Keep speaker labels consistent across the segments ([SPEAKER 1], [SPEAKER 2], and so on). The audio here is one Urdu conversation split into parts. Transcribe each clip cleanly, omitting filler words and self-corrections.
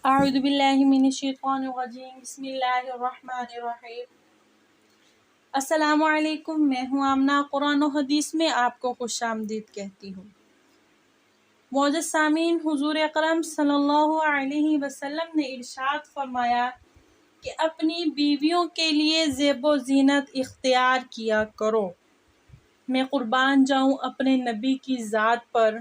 [SPEAKER 1] اعوذ باللہ من الشیطان الرجیم بسم اللہ الرحمن الرحیم۔ السلام علیکم، میں ہوں آمنہ، قرآن و حدیث میں آپ کو خوش آمدید کہتی ہوں۔ معزز سامعین، حضور اکرم صلی اللہ علیہ وسلم نے ارشاد فرمایا کہ اپنی بیویوں کے لیے زیب و زینت اختیار کیا کرو۔ میں قربان جاؤں اپنے نبی کی ذات پر،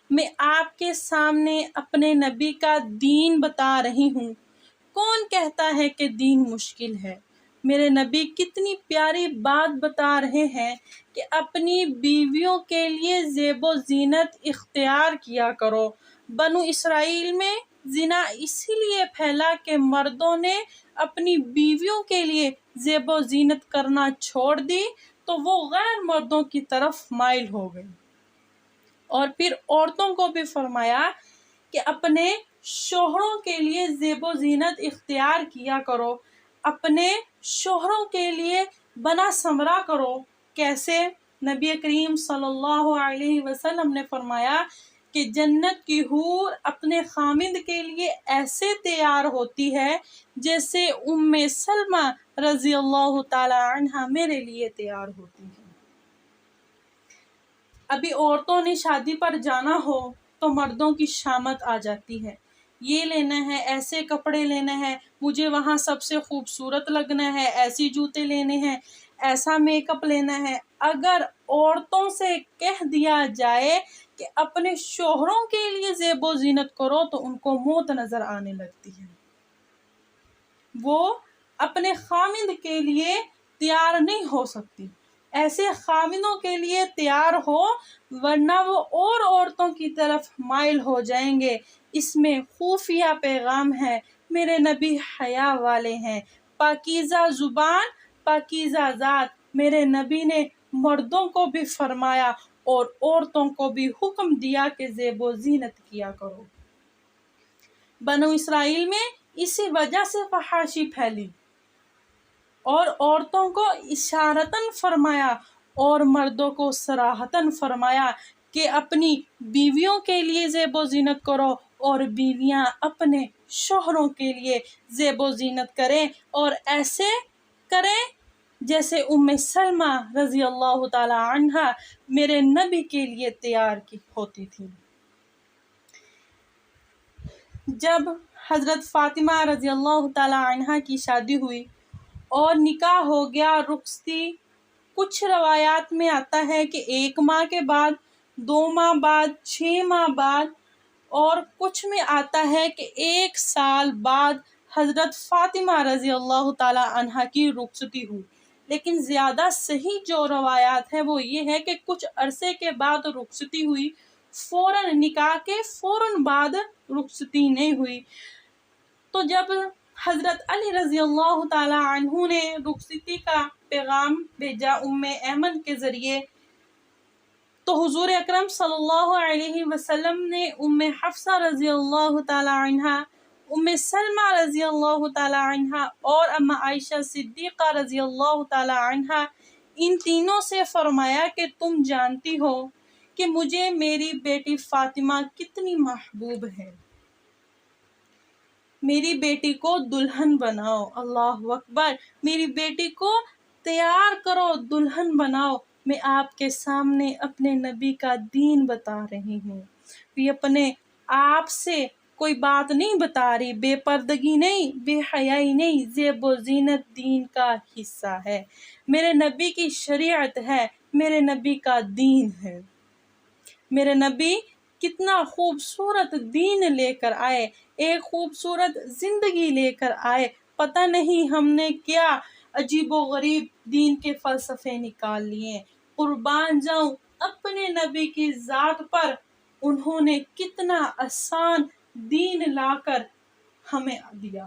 [SPEAKER 1] میں آپ کے سامنے اپنے نبی کا دین بتا رہی ہوں۔ کون کہتا ہے کہ دین مشکل ہے؟ میرے نبی کتنی پیاری بات بتا رہے ہیں کہ اپنی بیویوں کے لیے زیب و زینت اختیار کیا کرو۔ بنو اسرائیل میں زنا اسی لیے پھیلا کہ مردوں نے اپنی بیویوں کے لیے زیب و زینت کرنا چھوڑ دی تو وہ غیر مردوں کی طرف مائل ہو گئی۔ اور پھر عورتوں کو بھی فرمایا کہ اپنے شوہروں کے لیے زیب و زینت اختیار کیا کرو، اپنے شوہروں کے لیے بنا سمرا کرو۔ کیسے؟ نبی کریم صلی اللہ علیہ وسلم نے فرمایا کہ جنت کی حور اپنے خامند کے لیے ایسے تیار ہوتی ہے جیسے ام سلمہ رضی اللہ تعالی عنہا میرے لیے تیار ہوتی ہے۔ ابھی عورتوں نے شادی پر جانا ہو تو مردوں کی شامت آ جاتی ہے، یہ لینا ہے، ایسے کپڑے لینا ہے، مجھے وہاں سب سے خوبصورت لگنا ہے، ایسی جوتے لینے ہیں، ایسا میک اپ لینا ہے۔ اگر عورتوں سے کہہ دیا جائے کہ اپنے شوہروں کے لیے زیب و زینت کرو تو ان کو موت نظر آنے لگتی ہے۔ وہ اپنے خامند کے لیے تیار نہیں ہو سکتی، ایسے خامندوں کے لیے تیار ہو ورنہ وہ اور عورتوں کی طرف مائل ہو جائیں گے۔ اس میں خفیہ پیغام ہے۔ میرے نبی حیا والے ہیں، پاکیزہ زبان، پاکیزہ ذات۔ میرے نبی نے مردوں کو بھی فرمایا اور عورتوں کو بھی حکم دیا کہ زیب و زینت کیا کرو۔ بنو اسرائیل میں اسی وجہ سے فحاشی پھیلی اور عورتوں کو اشارتاً فرمایا اور مردوں کو صراحتاً فرمایا کہ اپنی بیویوں کے لیے زیب و زینت کرو اور بیویاں اپنے شوہروں کے لیے زیب و زینت کریں اور ایسے کریں جیسے ام سلمہ رضی اللہ تعالی عنہا میرے نبی کے لیے تیار کی ہوتی تھی۔ جب حضرت فاطمہ رضی اللہ تعالی عنہا کی شادی ہوئی اور نکاح ہو گیا، رخصتی کچھ روایات میں آتا ہے کہ 1 ماہ کے بعد، 2 ماہ بعد، 6 ماہ بعد، اور کچھ میں آتا ہے کہ 1 سال بعد حضرت فاطمہ رضی اللہ تعالی عنہا کی رخصتی ہوئی۔ لیکن زیادہ صحیح جو روایات ہے وہ یہ ہے کہ کچھ عرصے کے بعد رخصتی ہوئی، فوراً نکاح کے فوراً بعد رخصتی نہیں ہوئی۔ تو جب حضرت علی رضی اللہ تعالی عنہ نے رخصتی کا پیغام بھیجا ام ایمن کے ذریعے تو حضور اکرم صلی اللہ علیہ وسلم نے ام حفصہ رضی اللہ تعالی عنہا، ام سلمہ رضی اللہ تعالی عنہا اور اما عائشہ صدیقہ رضی اللہ تعالی عنہا ان تینوں سے فرمایا کہ تم جانتی ہو کہ مجھے میری بیٹی فاطمہ کتنی محبوب ہے، میری بیٹی کو دلہن بناؤ۔ اللہ اکبر! میری بیٹی کو تیار کرو، دلہن بناؤ۔ میں آپ کے سامنے اپنے نبی کا دین بتا رہی ہوں، یہ اپنے آپ سے کوئی بات نہیں بتا رہی، بے پردگی نہیں، بے حیائی نہیں، زیب و زینت دین کا حصہ ہے، میرے نبی کی شریعت ہے، میرے نبی کا دین ہے۔ میرے نبی کتنا خوبصورت دین لے کر آئے، ایک خوبصورت زندگی لے کر آئے۔ پتہ نہیں ہم نے کیا عجیب و غریب دین کے فلسفے نکال لیے۔ قربان جاؤں اپنے نبی کی ذات پر، انہوں نے کتنا آسان دین لا کر ہمیں دیا۔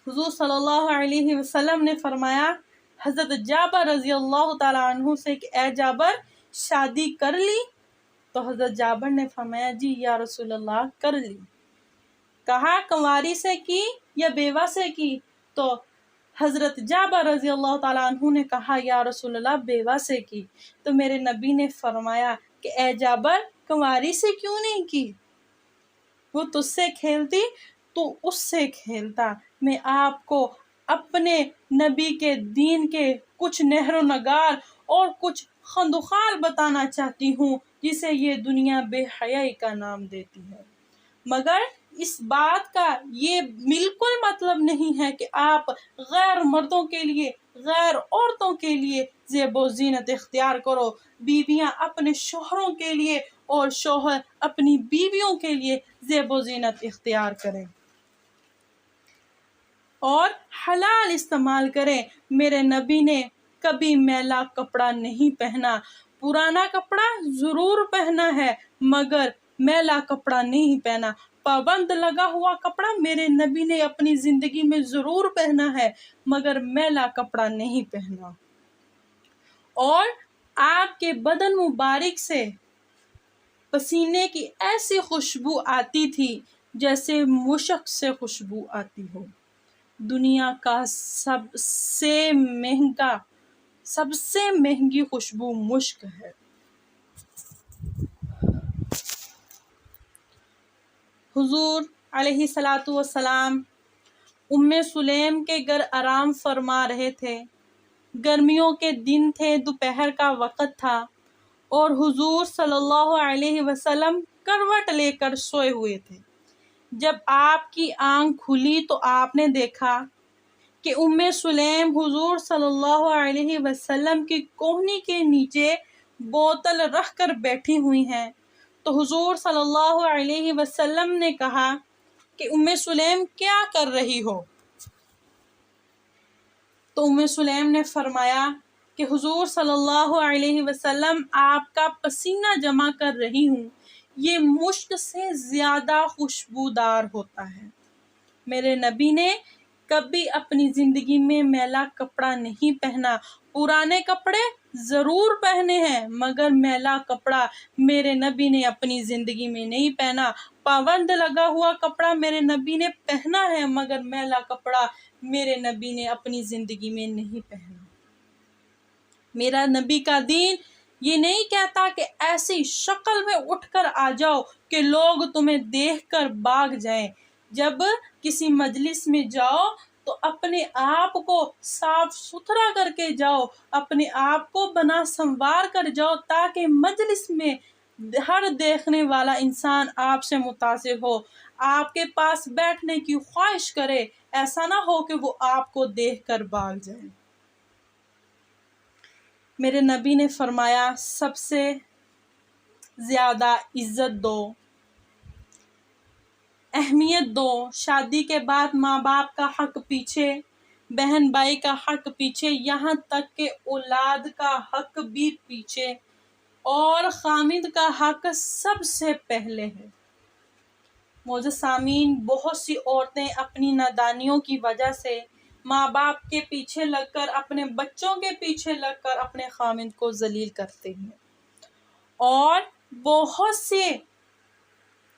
[SPEAKER 1] حضور صلی اللہ علیہ وسلم نے فرمایا حضرت جابر رضی اللہ تعالیٰ عنہ سے کہ اے جابر شادی کر لی؟ تو حضرت جابر نے فرمایا جی یا رسول اللہ کر لی۔ کہا کنواری سے کی یا بیوہ سے کی؟ تو حضرت جابر رضی اللہ تعالیٰ عنہ نے کہا یا رسول اللہ بیوہ سے کی۔ تو میرے نبی نے فرمایا کہ اے جابر کنواری سے کیوں نہیں کی؟ وہ تجھ سے کھیلتی تو اس سے کھیلتا۔ میں آپ کو اپنے نبی کے دین کے کچھ نہر و نگار اور کچھ خندخال بتانا چاہتی ہوں جسے یہ دنیا بے حیائی کا نام دیتی ہے، مگر اس بات کا یہ بالکل مطلب نہیں ہے کہ آپ غیر مردوں کے لیے، غیر عورتوں کے لیے زیب و زینت اختیار کرو۔ بیویاں اپنے شوہروں کے لیے اور شوہر اپنی بیویوں کے لیے زیب و زینت اختیار کریں اور حلال استعمال کریں۔ میرے نبی نے کبھی میلا کپڑا نہیں پہنا، پرانا کپڑا ضرور پہنا ہے مگر میلا کپڑا نہیں پہنا۔ پابند لگا ہوا کپڑا میرے نبی نے اپنی زندگی میں ضرور پہنا ہے مگر میلا کپڑا نہیں پہنا، اور آپ کے بدن مبارک سے پسینے کی ایسی خوشبو آتی تھی جیسے مشک سے خوشبو آتی ہو۔ دنیا کا سب سے مہنگی خوشبو مشک ہے۔ حضور علیہ الصلاۃ والسلام ام سلیم کے گھر آرام فرما رہے تھے۔ گرمیوں کے دن تھے، دوپہر کا وقت تھا اور حضور صلی اللہ علیہ وسلم کروٹ لے کر سوئے ہوئے تھے۔ جب آپ کی آنکھ کھلی تو آپ نے دیکھا کہ ام سلیم حضور صلی اللہ علیہ وسلم کی کوہنی کے نیچے بوتل رکھ کر بیٹھی ہوئی ہیں۔ تو حضور صلی اللہ علیہ وسلم نے کہا کہ ام سلیم کیا کر رہی ہو؟ تو ام سلیم نے فرمایا کہ حضور صلی اللہ علیہ وسلم آپ کا پسینہ جمع کر رہی ہوں، یہ مشک سے زیادہ خوشبودار ہوتا ہے۔ میرے نبی نے کبھی اپنی زندگی میں میلا کپڑا نہیں پہنا، پرانے کپڑے ضرور پہنے ہیں مگر میلا کپڑا میرے نبی نے اپنی زندگی میں نہیں پہنا۔ پابند لگا ہوا کپڑا میرے نبی نے پہنا ہے مگر میلا کپڑا میرے نبی نے اپنی زندگی میں نہیں پہنا۔ میرا نبی کا دین یہ نہیں کہتا کہ ایسی شکل میں اٹھ کر آ جاؤ کہ لوگ تمہیں دیکھ کر بھاگ جائیں۔ جب کسی مجلس میں جاؤ تو اپنے آپ کو صاف ستھرا کر کے جاؤ، اپنے آپ کو بنا سنوار کر جاؤ تاکہ مجلس میں ہر دیکھنے والا انسان آپ سے متاثر ہو، آپ کے پاس بیٹھنے کی خواہش کرے، ایسا نہ ہو کہ وہ آپ کو دیکھ کر بھاگ جائے۔ میرے نبی نے فرمایا سب سے زیادہ عزت دو، اہمیت دو، شادی کے بعد ماں باپ کا حق پیچھے، بہن بھائی کا حق پیچھے، یہاں تک کہ اولاد کا حق بھی پیچھے، اور خامد کا حق سب سے پہلے ہے۔ معزز سامعین، بہت سی عورتیں اپنی نادانیوں کی وجہ سے ماں باپ کے پیچھے لگ کر، اپنے بچوں کے پیچھے لگ کر اپنے خامد کو ذلیل کرتے ہیں، اور بہت سے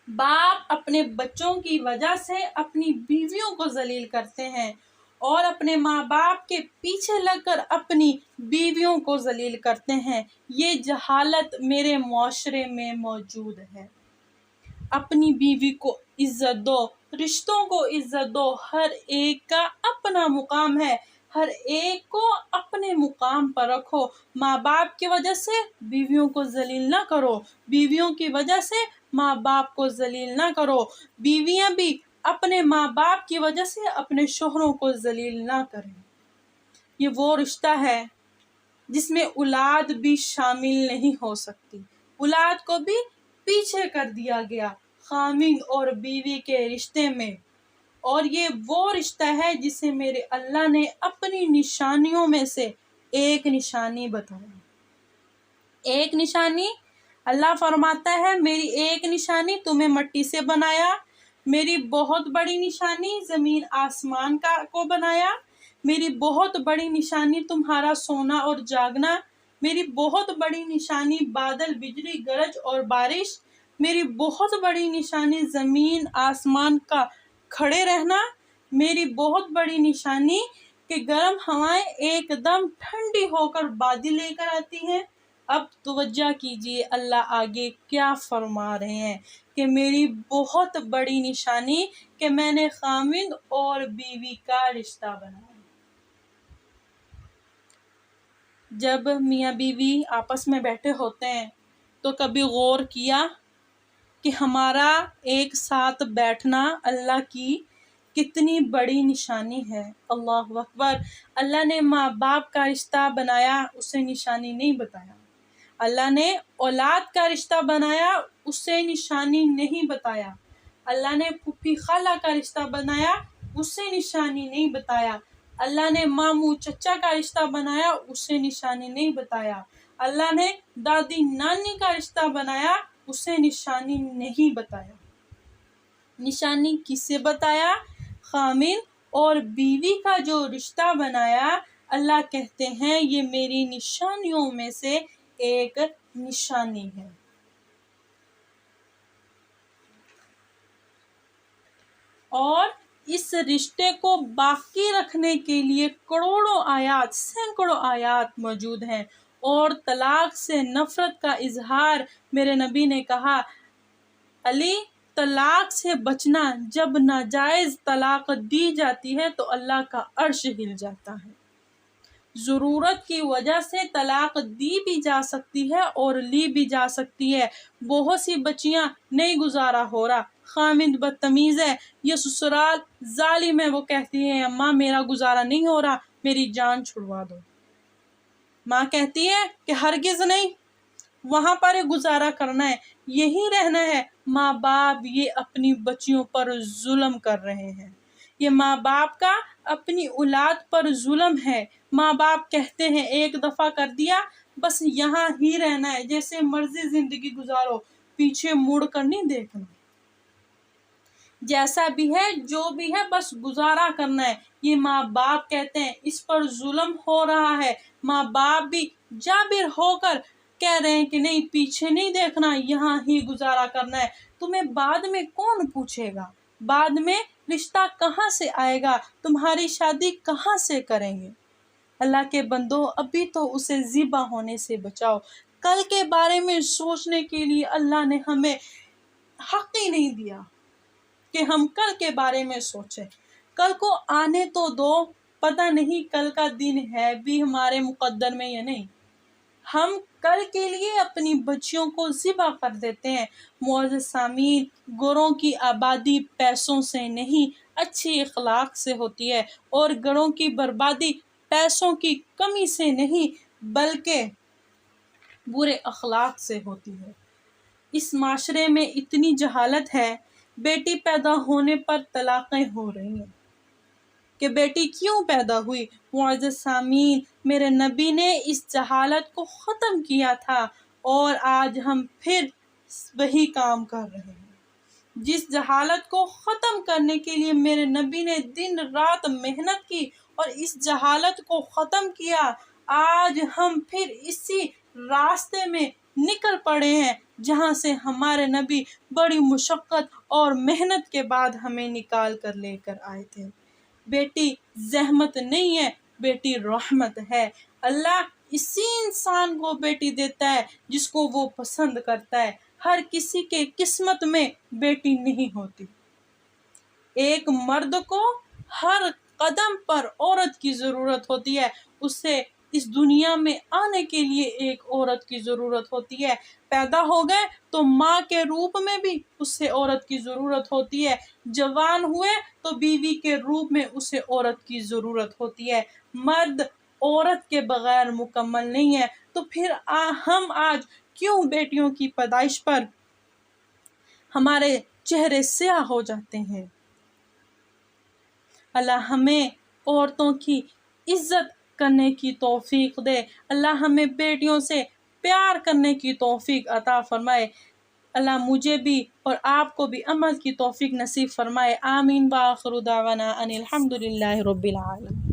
[SPEAKER 1] باپ اپنے بچوں کی وجہ سے اپنی بیویوں کو ذلیل کرتے ہیں اور اپنے ماں باپ کے پیچھے لگ کر اپنی بیویوں کو ذلیل کرتے ہیں۔ یہ جہالت میرے معاشرے میں موجود ہے۔ اپنی بیوی کو عزت دو، رشتوں کو عزت دو، ہر ایک کا اپنا مقام ہے، ہر ایک کو اپنے مقام پر رکھو۔ ماں باپ کی وجہ سے بیویوں کو ذلیل نہ کرو، بیویوں کی وجہ سے ماں باپ کو ذلیل نہ کرو، بیویاں بھی اپنے ماں باپ کی وجہ سے اپنے شوہروں کو ذلیل نہ کریں۔ یہ وہ رشتہ ہے جس میں اولاد بھی شامل نہیں ہو سکتی، اولاد کو بھی پیچھے کر دیا گیا خامد اور بیوی کے رشتے میں، اور یہ وہ رشتہ ہے جسے میرے اللہ نے اپنی نشانیوں میں سے ایک نشانی بتایا۔ ایک نشانی اللہ فرماتا ہے میری ایک نشانی تمہیں مٹی سے بنایا، میری بہت بڑی نشانی زمین آسمان کو بنایا، میری بہت بڑی نشانی تمہارا سونا اور جاگنا، میری بہت بڑی نشانی بادل، بجلی، گرج اور بارش، میری بہت بڑی نشانی زمین آسمان کا کھڑے رہنا، میری بہت بڑی نشانی کہ گرم ہوائیں ایک دم ٹھنڈی ہو کر بادل لے کر آتی ہیں۔ اب توجہ کیجیے اللہ آگے کیا فرما رہے ہیں کہ میری بہت بڑی نشانی کہ میں نے خاوند اور بیوی کا رشتہ بنایا۔ جب میاں بیوی آپس میں بیٹھے ہوتے ہیں تو کبھی غور کیا کہ ہمارا ایک ساتھ بیٹھنا اللہ کی کتنی بڑی نشانی ہے۔ اللہ اکبر۔ اللہ نے ماں باپ کا رشتہ بنایا، اسے نشانی نہیں بتایا۔ اللہ نے اولاد کا رشتہ بنایا، اسے نشانی نہیں بتایا۔ اللہ نے پھوپھی خالہ کا رشتہ بنایا، اسے نشانی نہیں بتایا۔ اللہ نے ماموں چچا کا رشتہ بنایا، اسے نشانی نہیں بتایا۔ اللہ نے دادی نانی کا رشتہ بنایا، اسے نشانی نہیں بتایا۔ نشانی کسے بتایا؟ خاوند اور بیوی کا جو رشتہ بنایا، اللہ کہتے ہیں یہ میری نشانیوں میں سے ایک نشانی ہے۔ اور اس رشتے کو باقی رکھنے کے لیے کروڑوں آیات، سینکڑوں آیات موجود ہیں۔ اور طلاق سے نفرت کا اظہار، میرے نبی نے کہا، علی طلاق سے بچنا، جب ناجائز طلاق دی جاتی ہے تو اللہ کا عرش ہل جاتا ہے۔ ضرورت کی وجہ سے طلاق دی بھی جا سکتی ہے اور لی بھی جا سکتی ہے۔ بہت سی بچیاں نہیں گزارا ہو رہا، خاوند بدتمیز ہے، یہ سسرال ظالم ہے، وہ کہتی ہے اماں میرا گزارا نہیں ہو رہا، میری جان چھڑوا دو۔ ماں کہتی ہے کہ ہرگز نہیں، وہاں پر گزارا کرنا ہے، یہی رہنا ہے۔ ماں باپ یہ اپنی بچیوں پر ظلم کر رہے ہیں۔ یہ ماں باپ کا اپنی اولاد پر ظلم ہے۔ ماں باپ کہتے ہیں ایک دفعہ کر دیا، بس یہاں ہی رہنا ہے، جیسے مرضی زندگی گزارو، پیچھے مڑ کر نہیں دیکھنا۔ جیسا بھی ہے، جو بھی ہے، بس گزارا کرنا ہے۔ یہ ماں باپ کہتے ہیں اس پر ظلم ہو رہا ہے۔ ماں باپ بھی جابر ہو کر کہہ رہے ہیں کہ نہیں، پیچھے نہیں دیکھنا، یہاں ہی گزارا کرنا ہے۔ تمہیں بعد میں کون پوچھے گا؟ بعد میں رشتہ کہاں سے آئے گا؟ تمہاری شادی کہاں سے کریں گے؟ اللہ کے بندو، ابھی تو اسے ذبح ہونے سے بچاؤ۔ کل کے بارے میں سوچنے کے لیے اللہ نے ہمیں حق ہی نہیں دیا کہ ہم کل کے بارے میں سوچیں۔ کل کو آنے تو دو، پتہ نہیں کل کا دن ہے بھی ہمارے مقدر میں یا نہیں۔ ہم کل کے لیے اپنی بچیوں کو ذبح کر دیتے ہیں۔ معزز سامعین، گھروں کی آبادی پیسوں سے نہیں، اچھی اخلاق سے ہوتی ہے، اور گھروں کی بربادی پیسوں کی کمی سے نہیں بلکہ برے اخلاق سے ہوتی ہے۔ اس معاشرے میں اتنی جہالت ہے، بیٹی پیدا ہونے پر طلاقیں ہو رہی ہیں کہ بیٹی کیوں پیدا ہوئی؟ معزز سامعین، میرے نبی نے اس جہالت کو ختم کیا تھا، اور آج ہم پھر وہی کام کر رہے ہیں۔ جس جہالت کو ختم کرنے کے لیے میرے نبی نے دن رات محنت کی اور اس جہالت کو ختم کیا، آج ہم پھر اسی راستے میں نکل پڑے ہیں جہاں سے ہمارے نبی بڑی مشقت اور محنت کے بعد ہمیں نکال کر لے کر آئے تھے۔ بیٹی زحمت نہیں ہے، بیٹی رحمت ہے۔ اللہ اسی انسان کو بیٹی دیتا ہے جس کو وہ پسند کرتا ہے۔ ہر کسی کے قسمت میں بیٹی نہیں ہوتی۔ ایک مرد کو ہر قدم پر عورت کی ضرورت ہوتی ہے، اسے اس دنیا میں آنے کے لیے ایک عورت کی ضرورت ہوتی ہے۔ پیدا ہو گئے تو ماں کے روپ میں بھی اسے عورت کی ضرورت ہوتی ہے۔ جوان ہوئے تو بیوی کے روپ میں اسے عورت کی ضرورت ہوتی ہے۔ مرد عورت کے بغیر مکمل نہیں ہے۔ تو پھر ہم آج کیوں بیٹیوں کی پیدائش پر ہمارے چہرے سیاہ ہو جاتے ہیں؟ اللہ ہمیں عورتوں کی عزت کرنے کی توفیق دے۔ اللہ ہمیں بیٹیوں سے پیار کرنے کی توفیق عطا فرمائے۔ اللہ مجھے بھی اور آپ کو بھی عمل کی توفیق نصیب فرمائے۔ آمین۔ وآخر دعوانا ان الحمد للہ رب العالمین۔